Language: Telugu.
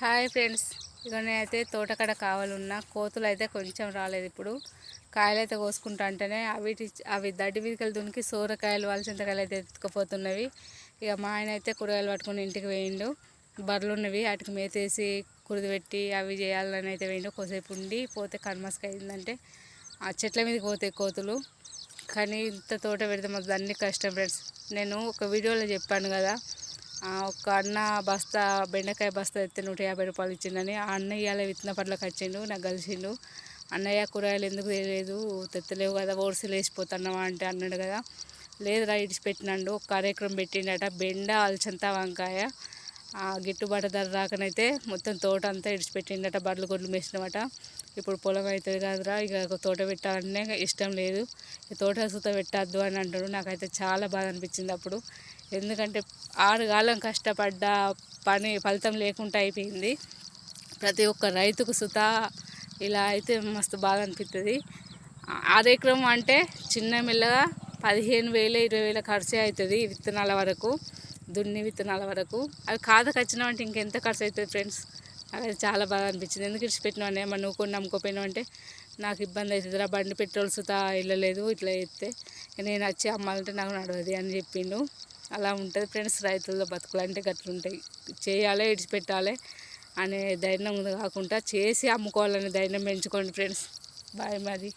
హాయ్ ఫ్రెండ్స్, ఇక నేనైతే తోటకాడ కావాలన్నా కోతులు అయితే కొంచెం రాలేదు. ఇప్పుడు కాయలు అయితే కోసుకుంటా అంటేనే అవి దడ్డి వీధికలు దునికి సోరకాయలు చింతకాయలు అయితే ఎత్తుకుపోతున్నవి. ఇక మా ఆయన అయితే కూరగాయలు పట్టుకుని ఇంటికి వేయిండు. బర్రెలు ఉన్నవి, వాటికి మేతేసి కుడిపెట్టి అవి చేయాలని అయితే వేయండు. కొద్దిసేపు ఉండి పోతే కనుమస్క అయిందంటే ఆ చెట్ల మీదకి పోతాయి కోతులు. కానీ ఇంత తోట పెడితే మాకు అన్ని కష్టం ఫ్రెండ్స్. నేను ఒక వీడియోలో చెప్పాను కదా, ఒక అన్న బస్తా బెండకాయ బస్తా ఎత్తే 150 రూపాయలు ఇచ్చిండని. ఆ అన్న ఇవాళ విత్తన పట్లకు వచ్చిండు, నాకు కలిసిండు. అన్నయ్య కూరగాయలు ఎందుకు తెలియదు, తెత్తలేవు కదా, ఓడిసెలు వేసిపోతున్నావా అంటే అన్నాడు కదా. లేదురా ఇడిచిపెట్టినాడు, ఒక కార్యక్రమం పెట్టిండట. బెండ అలచంత వంకాయ గిట్టుబాటు ధర రాకనైతే మొత్తం తోట అంతా ఇడిచిపెట్టిండట. బర్రెలు గొడ్లు మేసినమాట. ఇప్పుడు పొలం అవుతుంది కాదురా, ఇక తోట పెట్టాలనే ఇష్టం లేదు, ఈ తోట సుత పెట్టద్దు అని అంటాడు. నాకైతే చాలా బాధ అనిపించింది అప్పుడు. ఎందుకంటే 6 కాలం కష్టపడ్డ పని ఫలితం లేకుండా అయిపోయింది. ప్రతి ఒక్క రైతుకు సుత ఇలా అయితే మస్తు బాధ అనిపిస్తుంది. 6 ఎకరం అంటే చిన్న మెల్లగా 15,000 20,000 ఖర్చే అవుతుంది విత్తనాల వరకు, దున్ని విత్తనాల వరకు. అవి కాదకు వచ్చినామంటే ఇంకెంత ఖర్చు అవుతుంది ఫ్రెండ్స్. అది చాలా బాగా అనిపించింది. ఎందుకు ఇచ్చిపెట్టినావు అనే నువ్వు కొన్ని నమ్ముకోపోయినావు అంటే నాకు ఇబ్బంది అవుతుందిరా, బండి పెట్రోల్ సుతా వెళ్ళలేదు, ఇట్లా చేస్తే నేను వచ్చి అమ్మాలంటే నాకు నడవది అని చెప్పిండు. అలా ఉంటుంది ఫ్రెండ్స్, రైతుల బతుకులు అంటే గట్లుంటాయి. చేయాలి, ఇడిచిపెట్టాలి అనే ధైర్యం కాకుండా చేసి అమ్ముకోవాలనే ధైర్యం పెంచుకోండి ఫ్రెండ్స్. బాయ్. మరి